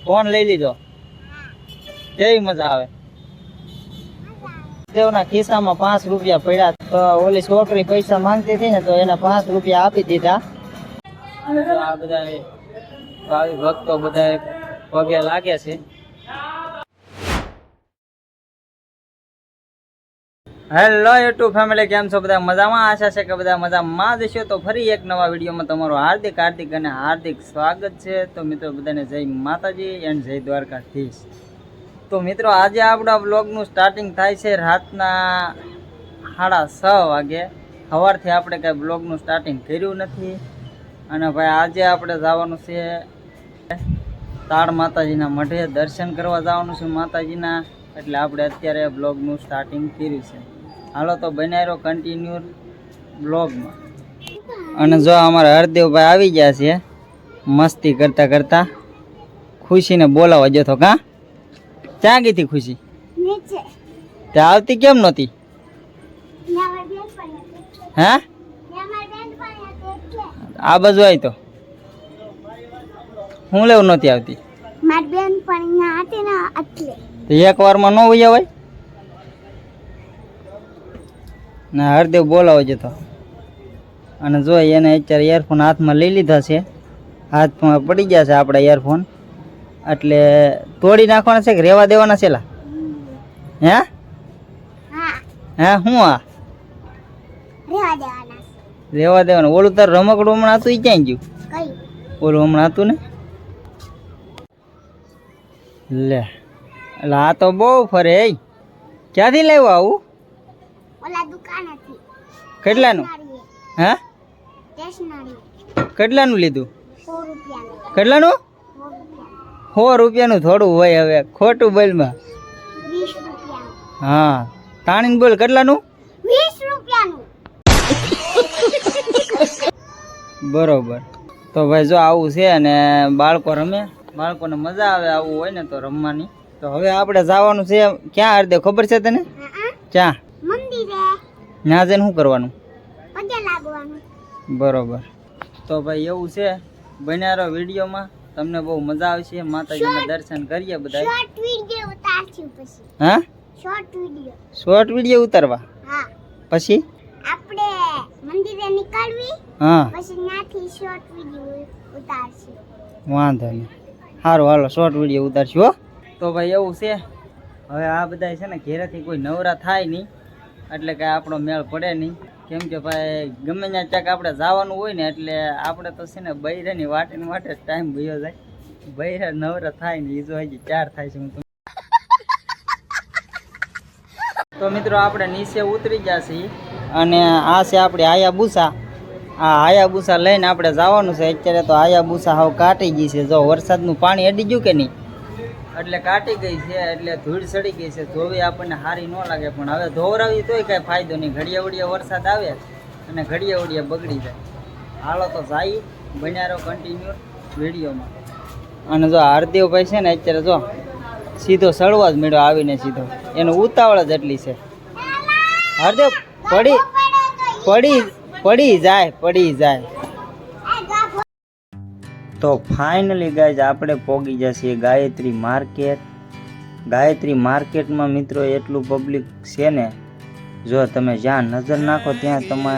Phone લઈ લીધો, કેવી મજા આવે. દેવના ખિસ્સામાં 5 રૂપિયા પડ્યા, તો ઓલી છોકરી પૈસા માંગતી હતી ને તો એના 5 રૂપિયા આપી દીધા. આ બધા ભાવિ ભક્તો બધા પગે લાગે છે. હેલો યુટ્યુબ ફેમિલી, કેમ છો બધા? મજામાં? આશા છે કે બધા મજામાં જ છો. તો ફરી એક નવા વિડીયોમાં તમારું હાર્દિક અને હાર્દિક સ્વાગત છે. તો મિત્રો બધાને જય માતાજી એન્ડ જય દ્વારકાધીશ. તો મિત્રો આજે આપણા બ્લોગનું સ્ટાર્ટિંગ થાય છે રાતના 6:30 વાગે. સવારથી આપણે કાંઈ બ્લોગનું સ્ટાર્ટિંગ કર્યું નથી. અને ભાઈ આજે આપણે જવાનું છે તાળ માતાજીના મઢે, દર્શન કરવા જવાનું છે માતાજીના. એટલે આપણે અત્યારે બ્લોગનું સ્ટાર્ટિંગ કર્યું છે. હાલો તો બનાવી રહ્યો કન્ટિન્યુ બ્લોગમાં. અને જો અમારા હરદેવભાઈ આવી ગયા છે મસ્તી કરતા કરતા. ખુશીને બોલાવવા જતો કાં? ક્યાં ગઈ હતી ખુશી? ત્યાં આવતી કેમ નહોતી? હે આ બાજુ આવી તો હું લેવું નહોતી આવતી. એક વારમાં ન હોય ભાઈ ના. હરદેવ બોલાવો જતો. અને જો એને અત્યારે ઇયરફોન હાથમાં લઈ લીધા છે, હાથમાં પડી ગયા છે આપણા ઇયરફોન. એટલે તોડી નાખવાના છે કે રેવા દેવાના છે? હે હે હું આ રેવા દેવાના. ઓલું તાર રમકડું હમણાં હતું, એ ક્યાં ગયું? ઓલું હમણાં હતું ને. લે એટલે આ તો બહુ ફરે. ક્યાંથી લાવ્યો આવું? કેટલાનું? હે કેટલાનું લીધું? કેટલાનું? 100 રૂપિયાનું થોડું હોય હવે, ખોટું બોલમાં. હા તાણીને બોલ. કેટલાનું? 20 રૂપિયાનું. બરોબર. તો ભાઈ જો આવું છે. અને બાળકો રમે, બાળકોને મજા આવે આવું હોય ને તો રમવાની. તો હવે આપણે જવાનું છે ક્યાં હરદેવ, ખબર છે તને? ક્યાં? ત્યાં જઈને શું કરવાનું? બરોબર. તો ભાઈ એવું છે, બન્યા રહો વિડીયોમાં, તમને બહુ મજા આવશે. માતાજીના દર્શન કરીએ બધા. હા શોર્ટ વિડીયો ઉતારવા પછી આપણે મંદિરે નીકળવી. હા પછી ત્યાંથી શોર્ટ વિડીયો ઉતારશું. વાંધો નહીં, સારું હાલો શોર્ટ વિડીયો ઉતારશું હો. તો ભાઈ એવું છે, હવે આ બધા છે ને ઘેરેથી કોઈ નવરા થાય નહીં, એટલે કાંઈ આપણો મેળ પડે નહીં. કેમ કે ભાઈ ગમે ત્યાં ચાક આપણે જવાનું હોય ને એટલે આપણે તો છે ને બૈરાની વાટે ટાઈમ ભયો જાય. બૈરા નવરા થાય ને એ જો હજી 4 થાય છે. તો મિત્રો આપણે નીચે ઉતરી ગયા છીએ. અને આ છે આપણી હાયાબુસા. આ હાયાબુસા લઈને આપણે જવાનું છે. અત્યારે તો હાયાબુસા હાવ કાટી ગઈ છે. જો વરસાદનું પાણી અડી ગયું કે નહીં, એટલે કાટી ગઈ છે. એટલે ધૂળ ચડી ગઈ છે. ધોવી આપણને સારી ન લાગે, પણ હવે ધોવરાવી તોય કાંઈ ફાયદો નહીં. ઘડીએ વડીએ વરસાદ આવે અને ઘડીએ વડીએ બગડી જાય. હાલો તો જાય, બન્યા રહો કન્ટિન્યુ વિડીયોમાં. અને જો હરદેવભાઈ છે ને અત્યારે જો સીધો સળવા જ મેળો આવીને સીધો, એનો ઉતાવળ જ એટલી છે. હરદેવ પડી જાય. તો ફાઇનલી ગાઈઝ આપણે પહોંચી જશે ગાયત્રી માર્કેટ. ગાયત્રી માર્કેટમાં મિત્રો એટલું પબ્લિક છે ને, જો તમે જ્યાં નજર નાખો ત્યાં તમે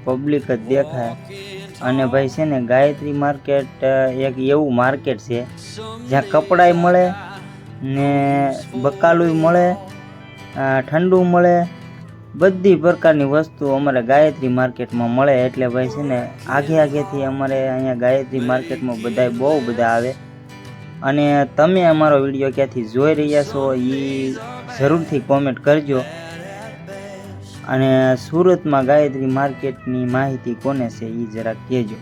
પબ્લિક જ દેખાય. અને ભાઈ છે ને ગાયત્રી માર્કેટ એક એવું માર્કેટ છે જ્યાં કપડાય મળે ને બકાલું મળે, ઠંડુ મળે, બધી પ્રકારની વસ્તુ અમારે ગાયત્રી માર્કેટમાં મળે. એટલે ભાઈ છે ને આગેથી અમારે અહીંયા ગાયત્રી માર્કેટમાં બધાય બહુ બધા આવે. અને તમે અમારો વિડીયો ક્યાંથી જોઈ રહ્યા છો એ જરૂરથી કોમેન્ટ કરજો. અને સુરતમાં ગાયત્રી માર્કેટની માહિતી કોને છે એ જરા કહેજો.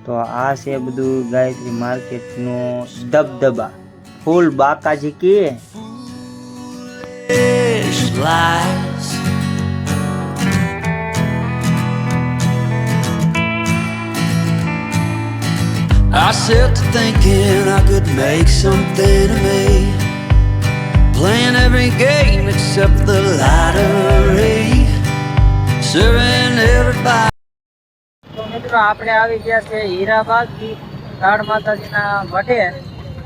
તો આ છે બધું ગાયત્રી માર્કેટનો દબદબા, ફૂલ બાકાજી કે. I set to thinking I could make something of me, playing every game except the lottery, serving everybody. તો મિત્રો આપણે આવી ગયા છે હીરાબાગ તાળ માતાજીના મઢે.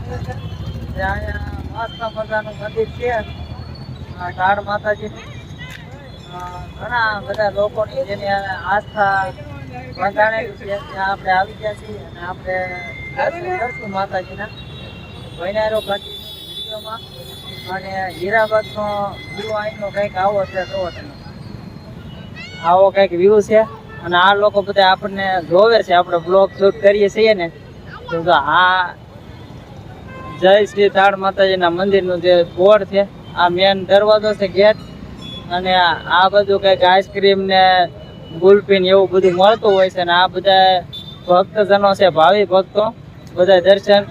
અહીંયા મસ્ત મજાનું મંદિર છે તાડ માતાજીનું. ઘણા બધા લોકોની જેની આસ્થા બંધાણેલી છે ત્યાં આપણે આવી ગયા છીએ અને આપણે દર્શન કરશું માતાજીના. વૈનારો વિડીયોમાં અને હીરાબાદનો વ્યૂ અહીંનો કંઈક આવો છે. તો આવો કંઈક વ્યૂ છે અને આ લોકો બધા આપણને જોવે છે. આપણે બ્લોગ શૂટ કરીએ છીએ ને તો આ જય શ્રી તાડ માતાજીના મંદિરનું જે બોર્ડ છે, આ મેન દરવાજો છે, ગેટ. અને આ બધું કંઈક આઈસ્ક્રીમ ને ગુલપીન એવું બધું મળતું હોય છે. અને આ બધા ભક્તજનો છે, ભાવિ ભક્તો બધા દર્શન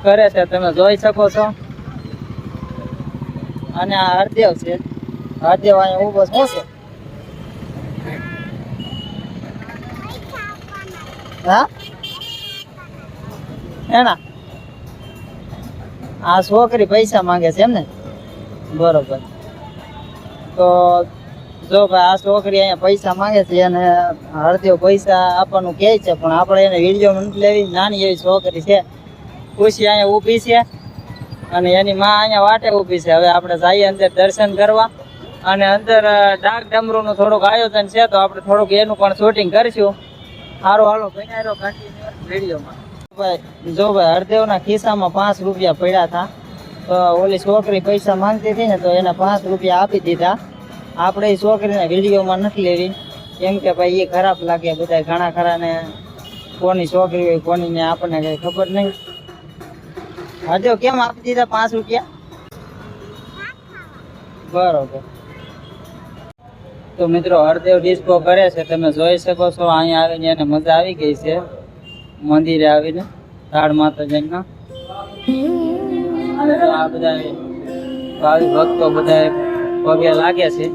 કરે છે, તમે જોઈ શકો છો. અને આ હરદેવ છે. હરદેવ અહીંયા ઊભો શું છે? હા એના આ છોકરી પૈસા માંગે છે એમ ને? બરોબર. તો જો ભાઈ આ છોકરી અહીંયા પૈસા માંગે છે અને હરદેવ પૈસા આપવાનું કહે છે, પણ આપણે એને વિડીયો નથી લેવી. નાની એવી છોકરી છે, ખુશી અહીંયા ઊભી છે અને એની માં અહીંયા વાટે ઊભી છે. હવે આપણે જઈએ અંદર દર્શન કરવા અને અંદર ડાક ડમરૂનું થોડુંક આયોજન છે, તો આપણે થોડુંક એનું પણ શૂટિંગ કરીશું. સારું, હાલો બનાવ્યો કન્ટિન્યુઅસ વિડીયોમાં. ભાઈ જો ભાઈ હરદેવના ખિસ્સામાં 5 રૂપિયા પડ્યા હતા, તો ઓલી છોકરી પૈસા માંગતી હતી ને તો એને 5 રૂપિયા આપી દીધા. આપણે એ છોકરીને વિડીયોમાં નથી લેવી, કેમ કે ભાઈ એ ખરાબ લાગે. બધા ઘણા ખરાને કોની છોકરી હોય કોની ને આપણને કઈ ખબર નહીં. હરદેવ કેમ આપી દીધા 5 રૂપિયા? બરોબર. તો મિત્રો હરદેવ ડિસ્કો કરે છે, તમે જોઈ શકો છો. અહીંયા આવીને એને મજા આવી ગઈ છે મંદિરે આવીને તાડ માતાજીના. આ બધા ભાવિ ભક્તો બધા પગે લાગે છે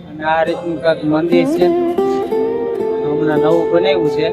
અને આ રીતનું કંઈક મંદિર છે, હમણાં નવું બનાવ્યું છે.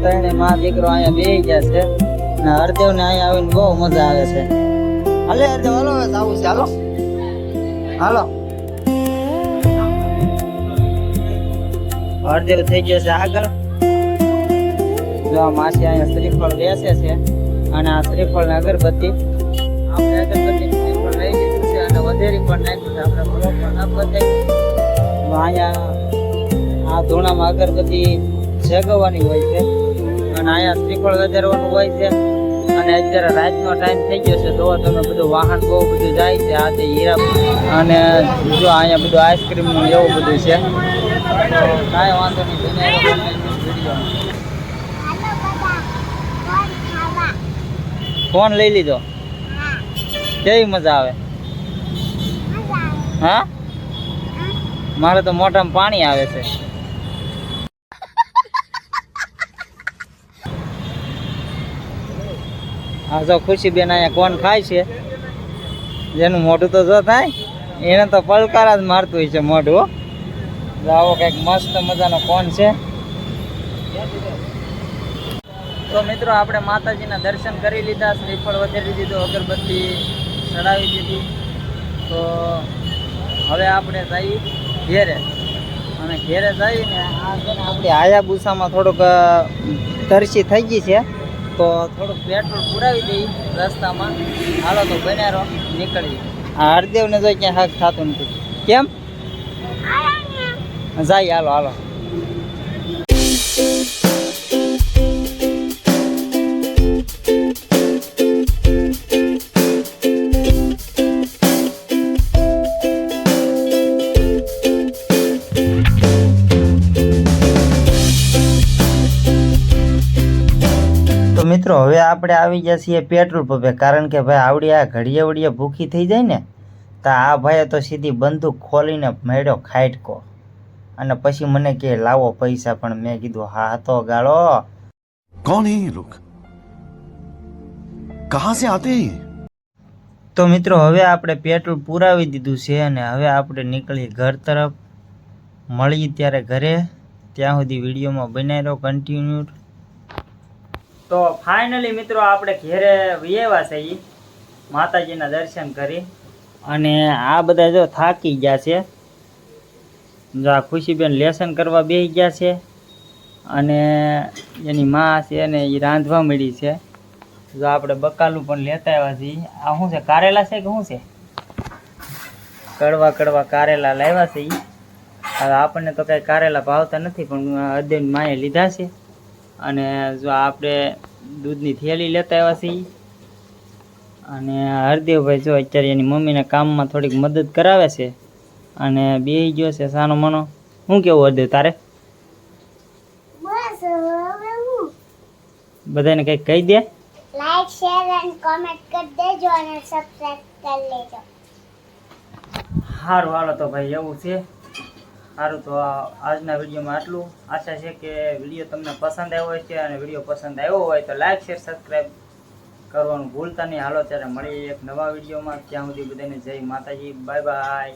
ત્રણે માં દીકરો અહીંયા બેસી ગયા છે ને હરદેવ ને અહીંયા આવીને બહુ મજા આવે છે. હાલે હરદેવ, હાલો આવું છે, હાલો હાલો. હરદેવ થઈ ગયો છે આગળ. જો માસી અહીંયા શ્રીફળ બેસે છે અને આ શ્રીફળ ને અગરબત્તી આપણે અગરબત્તી શ્રીફળ લઈ લીધું છે અને વધેરી પણ નાખ્યું છે. આપણે બ્લોક પણ ન બતાવ્યું. અહીંયા આ ધૂણામાં અગરબત્તી જગવાની હોય છે અને અહીંયા શ્રીફળ વધારવાનું હોય છે. અને અત્યારે રાતનો ટાઈમ થઈ ગયો છે, તો તમે બધું વાહન બહુ બધું જાય છે. આ તે હીરા અને જો અહીંયા બધું આઈસ્ક્રીમ નું એવું બધું છે. કાંઈ વાંધો નહીં, વિડીયો ફોન લઈ લીધો. કેવી મજા આવે? હા, મારે તો મોઢામાં પાણી આવે છે. આ જો ખુશીબેન અહીંયા કોણ ખાય છે, જેનું મોઢું તો જો થાય એને તો પલકારા જ મારતું હોય છે મોઢું. આવો કંઈક મસ્ત મજાનો કોન છે. તો મિત્રો આપણે માતાજીના દર્શન કરી લીધા, શ્રીફળ વધારી દીધું, અગરબત્તી ચડાવી દીધી. તો હવે આપણે જઈએ ઘેરે, અને ઘેરે જઈને આ છે ને આપણી હાયાબુસામાં થોડુંક તરસી થઈ ગઈ છે, તો થોડુંક પેટ્રોલ પુરાવી દઈએ રસ્તામાં. હાલો તો બનારો નીકળીએ. આ હરદેવને જોઈ ક્યાં હક થતું નથી. કેમ જાય? હાલો હાલો. તો મિત્રો હવે આપણે આવી ગયા છીએ પેટ્રોલ પંપે, કારણ કે ભાઈ આવડી આ ઘડીએ વડીએ ભૂખી થઈ જાય ને, તો આ ભાઈએ તો સીધી બંદૂક ખોલીને મેળ્યો ખાટકો, અને પછી મને કે લાવો પૈસા. પણ મેં કીધું હા તો ગાળો. कौन है ये लोग, कहां से आते हैं ये? તો મિત્રો હવે આપણે પેટ્રોલ પુરાવી દીધું છે, અને હવે આપણે નીકળીએ ઘર તરફ. મળીએ ત્યારે ઘરે, ત્યાં સુધી વિડીયોમાં બનાવી રહો કન્ટિન્યુ. તો ફાઇનલી મિત્રો આપણે ઘેરે વિયેવા છે, માતાજીના દર્શન કરી, અને આ બધા જો થાકી ગયા છે. જો આ ખુશીબેન લેસન કરવા બેસી ગયા છે, અને એની માં છે ને એ રાંધવા મળી છે. જો આપણે બકાલું પણ લેતા આવ્યા છીએ. આ શું છે, કારેલા છે કે શું છે? કડવા કડવા કારેલા લાવ્યા છે. હવે આપણને તો કાંઈ કારેલા ભાવતા નથી, પણ અદેન માએ લીધા છે. અને જો આપણે દૂધની થેલી લેતા આવ્યા છીએ. અને હરદેવભાઈ જો અત્યારે એની મમ્મીના કામમાં થોડીક મદદ કરાવે છે, અને બેસી ગયો છે સાનો મનો. શું કેવું હરદેવ તારે? બસ હવે હું બધાને કંઈક કહી દે. લાઈક શેર અને કોમેન્ટ કરી દેજો અને સબસ્ક્રાઇબ કરી લેજો. સારું હાલો તો ભાઈ એવું છે. સારું તો આજના વિડીયોમાં આટલું. આશા છે કે વિડીયો તમને પસંદ આવ્યો છે, અને વિડીયો પસંદ આવ્યો હોય તો લાઈક શેર સબસ્ક્રાઈબ કરવાનું ભૂલતા નહીં. હાલો ત્યારે મળીએ એક નવા વિડીયોમાં. ત્યાં સુધી બધાને જય માતાજી, બાય બાય.